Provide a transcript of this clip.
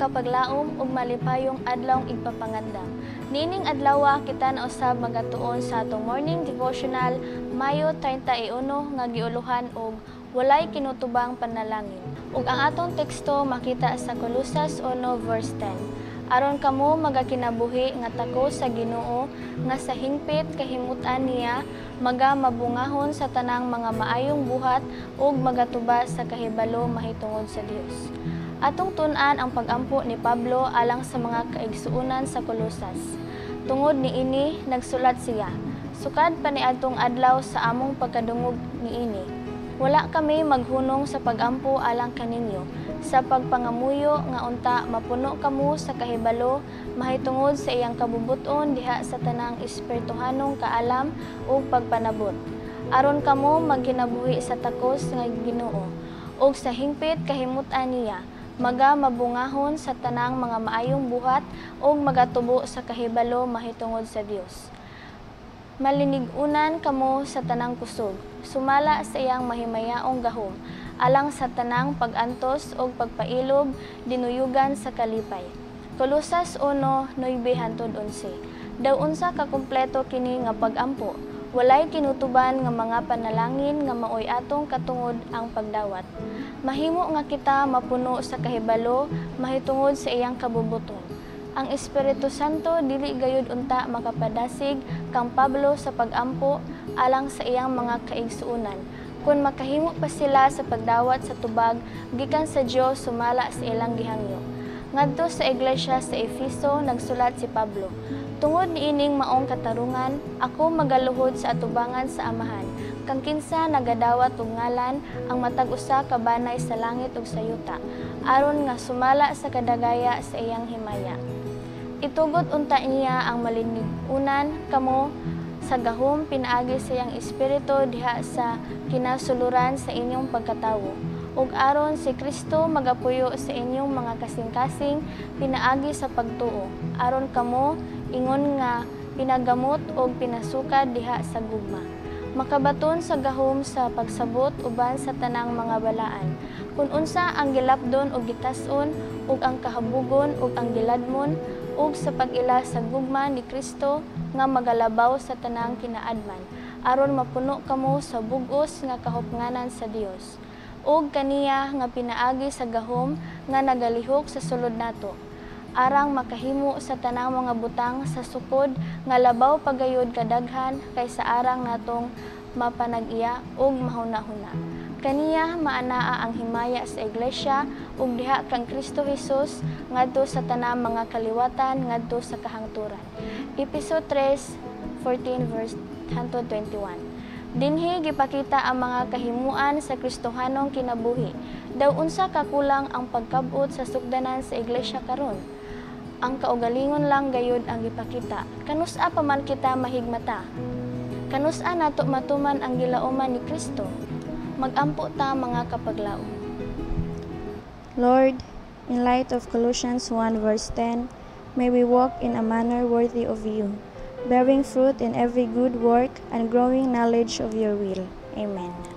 kapaglaom ug malipayong adlawng igpapangandam. Nining adlaw kita na usab magatuon sa atong morning devotional Mayo 31 nga giuluhan og walay kinutubang panalangin. Ug ang atong teksto makita sa Colosas 1 verse 10. Aron kamo magakinabuhi nga tako sa Ginoo nga sa hingpit kahimutan niya magamabungahon sa tanang mga maayong buhat ug magatuba sa kahibalo mahitungod sa Dios. Atong tun-an ang pag-ampo ni Pablo alang sa mga kaigsuonan sa Colosas. Tungod niini nagsulat siya, sukad pa niadtong adlaw sa among pagkadungog niini. Wala kami maghunong sa pag-ampo alang kaninyo, sa pagpangamuyo nga unta mapuno kamo sa kahibalo mahitungod sa iyang kabubuton diha sa tanang espirituhanong kaalam ug pagpanabot. Aron kamo magkinabuhi sa takos nga Ginoo ug sa hingpit kahimutan niya, magamabungahon sa tanang mga maayong buhat ug magatubo sa kahibalo mahitungod sa Dios. Malinigunan kamo sa tanang kusog, sumala sa iyang mahimayaong gahom, alang sa tanang pag-antos o pagpailob, dinuyugan sa kalipay. Colosas 1:9-11. Daw unsa ka kumpleto kini nga pag-ampo, walay kinutuban nga mga panalangin nga maoy atong katungod ang pagdawat. Mahimo nga kita mapuno sa kahibalo, mahitungod sa iyang kabubuton. Ang Espiritu Santo dili gayud unta makapadasig kang Pablo sa pag-ampo alang sa iyang mga kaigsuonan. Kung makahimo pa sila sa pagdawat sa tubag gikan sa Dios sumala sa ilang gihangyo. Ngadto sa iglesia sa Efeso nagsulat si Pablo, tungod niining maong katarungan, ako magaluhod sa atubangan sa Amahan. Kang kinsa nagadawat og ngalan ang matag usa ka banay sa langit ug sa yuta, aron nga sumala sa kadagaya sa iyang himaya. Itugot unta niya ang malinigunan kamo sa gahom pinaagi sa iyang espiritu diha sa kinasuluran sa inyong pagkatawo. Ug aron si Kristo magapuyo sa inyong mga kasing-kasing pinaagi sa pagtuo. Aron kamo ingon nga pinagamot og pinasukad diha sa gugma. Makabaton sa gahom sa pagsabot uban sa tanang mga balaan. Kung unsa ang gilapdon o gitas-on ug ang kahabugon ug ang giladmon ug sa pag-ila sa gugma ni Kristo nga magalabaw sa tanang kinaadman aron mapuno kamo sa bug-os nga kahupnganan sa Dios ug kaniya nga pinaagi sa gahom nga nagalihok sa sulod nato arang makahimo sa tanang mga butang sa sukod nga labaw pagayod kadaghan kaysa arang natong mapanag-iya ug mahuna-huna. Kaniya maanaa ang himaya sa iglesia ug diha kang Kristo Jesus ngadto sa tanang mga kaliwatan ngadto sa kahangturan. Episode 3:14 verse 21. Dinhi gipakita ang mga kahimuan sa Kristohanong kinabuhi. Daw unsa kakulang ang pagkabot sa sugdanan sa iglesia karon. Ang kaugalingon lang gayud ang gipakita. Kanus-a pa man kita mahigmata. Kanus-a nato matuman ang gilauman ni Kristo. Mag-ampo ta mga kapaglaom. Lord, in light of Colossians 1 verse 10, may we walk in a manner worthy of you, bearing fruit in every good work and growing knowledge of your will. Amen.